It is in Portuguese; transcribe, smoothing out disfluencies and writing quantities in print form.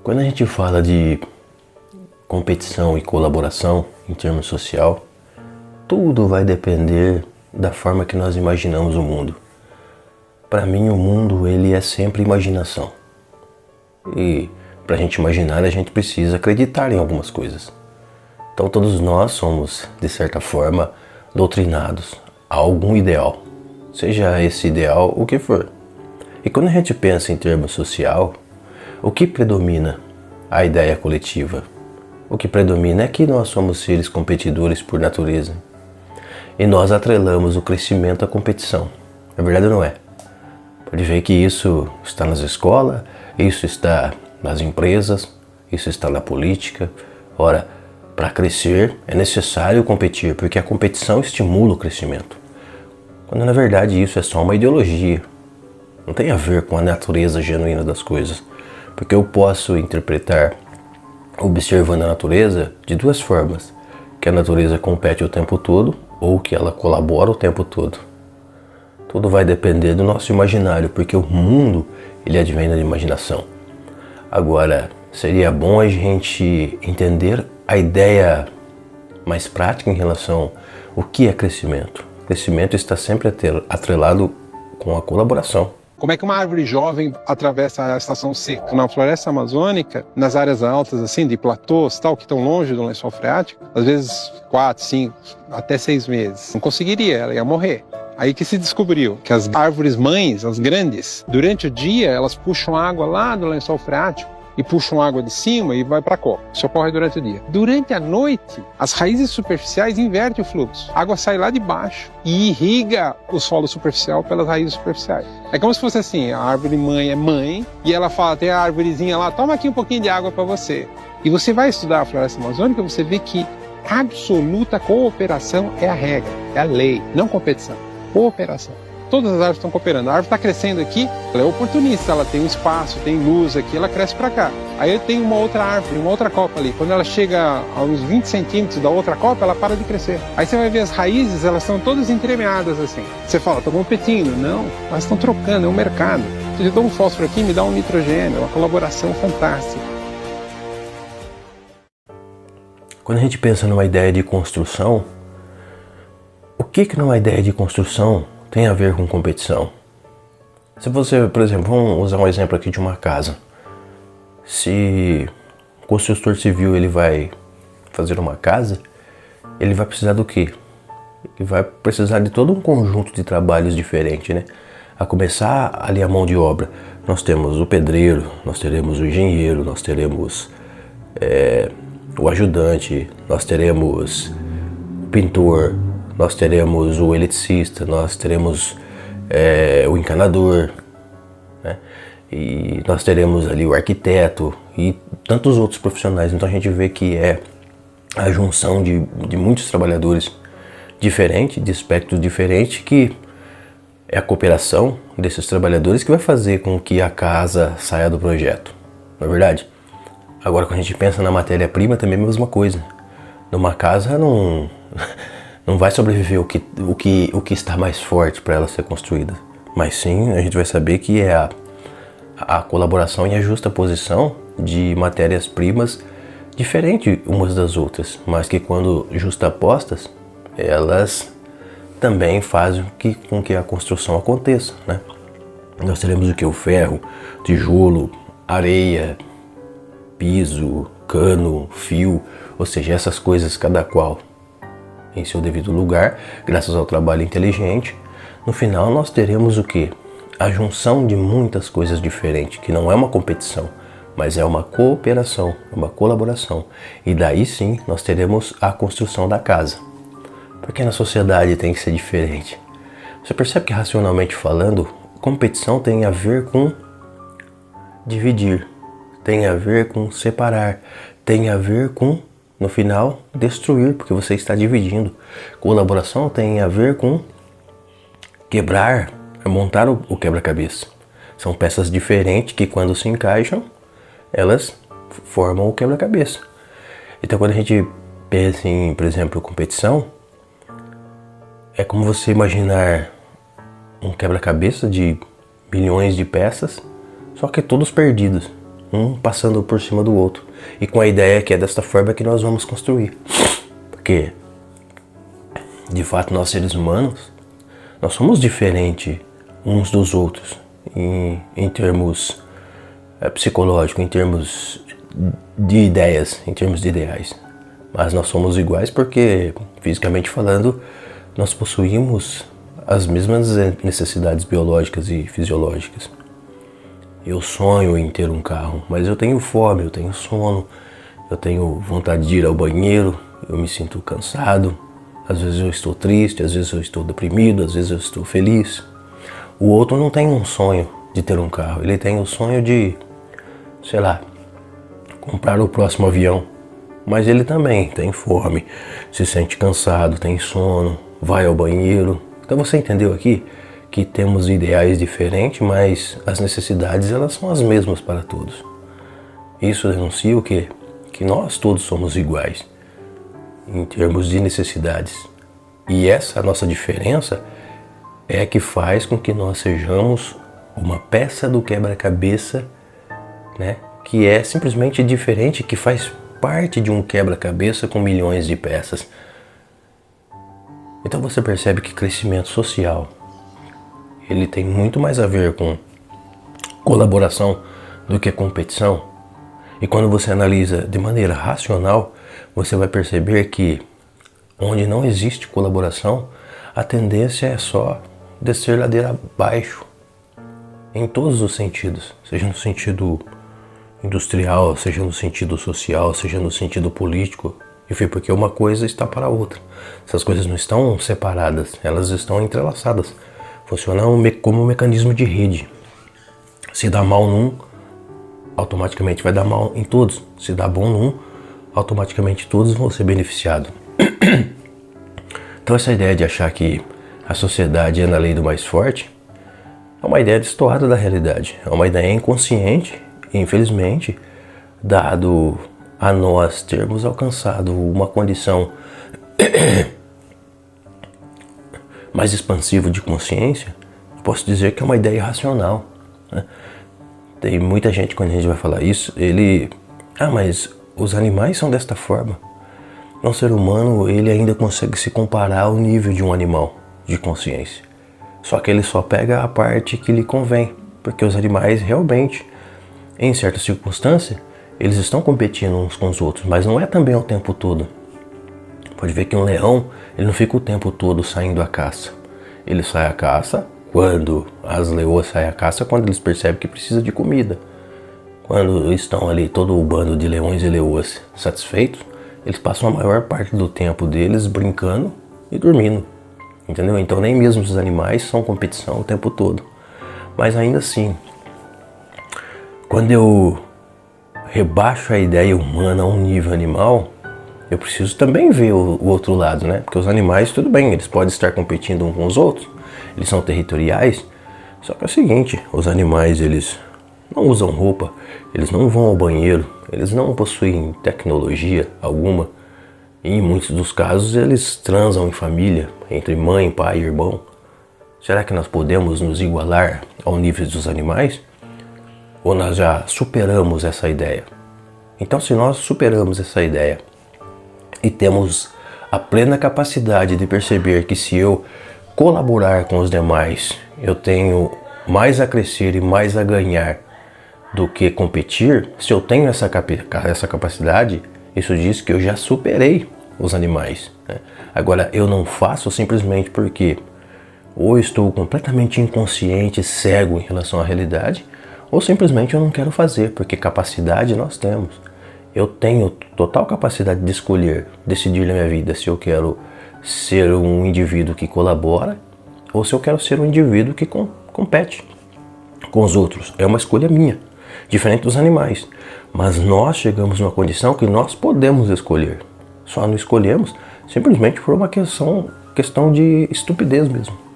Quando a gente fala de competição e colaboração em termos social, tudo vai depender da forma que nós imaginamos o mundo. Para mim, o mundo ele é sempre imaginação. E para a gente imaginar, a gente precisa acreditar em algumas coisas. Então todos nós somos, de certa forma, doutrinados a algum ideal, seja esse ideal o que for. E quando a gente pensa em termos social, o que predomina? A ideia coletiva. O que predomina é que nós somos seres competidores por natureza. E nós atrelamos o crescimento à competição. Na verdade não é. Pode ver que isso está nas escolas, isso está nas empresas, isso está na política. Ora, para crescer é necessário competir, porque a competição estimula o crescimento. Quando na verdade isso é só uma ideologia. Não tem a ver com a natureza genuína das coisas. Porque eu posso interpretar, observando a natureza, de duas formas. Que a natureza compete o tempo todo ou que ela colabora o tempo todo. Tudo vai depender do nosso imaginário, porque o mundo ele advém da imaginação. Agora, seria bom a gente entender a ideia mais prática em relação ao que é crescimento. O crescimento está sempre atrelado com a colaboração. Como é que uma árvore jovem atravessa a estação seca? Na floresta amazônica, nas áreas altas, assim, de platôs, tal, que estão longe do lençol freático, às vezes 4, 5, até 6 meses. Não conseguiria, ela ia morrer. Aí que se descobriu que as árvores mães, as grandes, durante o dia elas puxam água lá do lençol freático e puxam água de cima e vai para a copa. Isso ocorre durante o dia. Durante a noite, as raízes superficiais invertem o fluxo. A água sai lá de baixo e irriga o solo superficial pelas raízes superficiais. É como se fosse assim, a árvore mãe é mãe e ela fala, tem a árvorezinha lá, toma aqui um pouquinho de água para você. E você vai estudar a floresta amazônica, você vê que absoluta cooperação é a regra, é a lei, não competição. Cooperação. Todas as árvores estão cooperando. A árvore está crescendo aqui, ela é oportunista, ela tem um espaço, tem luz aqui, ela cresce para cá. Aí eu tenho uma outra árvore, uma outra copa ali. Quando ela chega a uns 20 centímetros da outra copa, ela para de crescer. Aí você vai ver as raízes, elas estão todas entremeadas assim. Você fala, estão competindo. Não, elas estão trocando, é um mercado. Se eu dou um fósforo aqui, me dá um nitrogênio, é uma colaboração fantástica. Quando a gente pensa numa ideia de construção, o que numa ideia de construção tem a ver com competição? Se você, por exemplo, vamos usar um exemplo aqui de uma casa. Se o construtor civil ele vai fazer uma casa, ele vai precisar do quê? Ele vai precisar de todo um conjunto de trabalhos diferentes, né? A começar ali a mão de obra. Nós temos o pedreiro, nós teremos o engenheiro, nós teremos o ajudante, nós teremos o pintor, nós teremos o eletricista, nós teremos o encanador, né? E nós teremos ali o arquiteto e tantos outros profissionais. Então a gente vê que é a junção de muitos trabalhadores diferentes, de aspectos diferentes, que é a cooperação desses trabalhadores que vai fazer com que a casa saia do projeto, não é verdade? Agora quando a gente pensa na matéria-prima também é a mesma coisa. Numa casa não vai sobreviver o que está mais forte para ela ser construída. Mas sim, a gente vai saber que é a colaboração e a justa posição de matérias-primas diferentes umas das outras, mas que quando justapostas, elas também fazem com que a construção aconteça, né? Nós teremos o que? O ferro, tijolo, areia, piso, cano, fio, ou seja, essas coisas cada qual em seu devido lugar, graças ao trabalho inteligente. No final nós teremos o que? A junção de muitas coisas diferentes, que não é uma competição, mas é uma cooperação, uma colaboração. E daí sim nós teremos a construção da casa. Porque na sociedade tem que ser diferente. Você percebe que racionalmente falando, competição tem a ver com dividir, tem a ver com separar, tem a ver com, no final, destruir, porque você está dividindo. Colaboração tem a ver com quebrar, montar o quebra-cabeça. São peças diferentes que quando se encaixam, elas formam o quebra-cabeça. Então quando a gente pensa em, por exemplo, competição, é como você imaginar um quebra-cabeça de milhões de peças, só que todos perdidos. um passando por cima do outro. E com a ideia que é desta forma que nós vamos construir. Porque, de fato, nós seres humanos, nós somos diferentes uns dos outros em termos psicológicos, em termos de ideias, em termos de ideais. Mas nós somos iguais porque, fisicamente falando, nós possuímos as mesmas necessidades biológicas e fisiológicas. Eu sonho em ter um carro, mas eu tenho fome, eu tenho sono, eu tenho vontade de ir ao banheiro, eu me sinto cansado, às vezes eu estou triste, às vezes eu estou deprimido, às vezes eu estou feliz. O outro não tem um sonho de ter um carro, ele tem o sonho de, sei lá, comprar o próximo avião, mas ele também tem fome, se sente cansado, tem sono, vai ao banheiro. Então você entendeu aqui que temos ideais diferentes, mas as necessidades elas são as mesmas para todos. Isso denuncia o quê? Que nós todos somos iguais em termos de necessidades. E essa nossa diferença é que faz com que nós sejamos uma peça do quebra-cabeça, né? Que é simplesmente diferente, que faz parte de um quebra-cabeça com milhões de peças. Então você percebe que crescimento social, ele tem muito mais a ver com colaboração do que competição. E quando você analisa de maneira racional, você vai perceber que onde não existe colaboração, a tendência é só descer ladeira abaixo, em todos os sentidos, seja no sentido industrial, seja no sentido social, seja no sentido político. Enfim, porque uma coisa está para a outra. Essas coisas não estão separadas, elas estão entrelaçadas. Funcionam como um mecanismo de rede. Se dá mal num, automaticamente vai dar mal em todos. Se dá bom num, automaticamente todos vão ser beneficiados. Então essa ideia de achar que a sociedade é na lei do mais forte é uma ideia destoada da realidade. É uma ideia inconsciente e, infelizmente, dado a nós termos alcançado uma condição mais expansiva de consciência, eu posso dizer que é uma ideia irracional, né? Tem muita gente, quando a gente vai falar isso, mas os animais são desta forma. O ser humano, ele ainda consegue se comparar ao nível de um animal de consciência. Só que ele só pega a parte que lhe convém, porque os animais realmente, em certas circunstâncias, eles estão competindo uns com os outros, mas não é também o tempo todo. Pode ver que um leão, ele não fica o tempo todo saindo à caça. Ele sai à caça quando as leoas saem à caça, quando eles percebem que precisa de comida. Quando estão ali todo o bando de leões e leoas satisfeitos, eles passam a maior parte do tempo deles brincando e dormindo. Entendeu? Então nem mesmo os animais são competição o tempo todo. Mas ainda assim, quando eu rebaixo a ideia humana a um nível animal, eu preciso também ver o outro lado, né? Porque os animais, tudo bem, eles podem estar competindo uns com os outros, eles são territoriais, só que é o seguinte, os animais, eles não usam roupa, eles não vão ao banheiro, eles não possuem tecnologia alguma, e em muitos dos casos eles transam em família, entre mãe, pai e irmão. Será que nós podemos nos igualar ao nível dos animais? Ou nós já superamos essa ideia? Então, se nós superamos essa ideia e temos a plena capacidade de perceber que se eu colaborar com os demais, eu tenho mais a crescer e mais a ganhar do que competir, se eu tenho essa capacidade, isso diz que eu já superei os animais, né? Agora, eu não faço simplesmente porque ou estou completamente inconsciente, cego em relação à realidade, ou simplesmente eu não quero fazer, porque capacidade nós temos. Eu tenho total capacidade de escolher, decidir na minha vida se eu quero ser um indivíduo que colabora ou se eu quero ser um indivíduo que compete com os outros. É uma escolha minha, diferente dos animais. Mas nós chegamos numa condição que nós podemos escolher. Só não escolhemos simplesmente por uma questão de estupidez mesmo.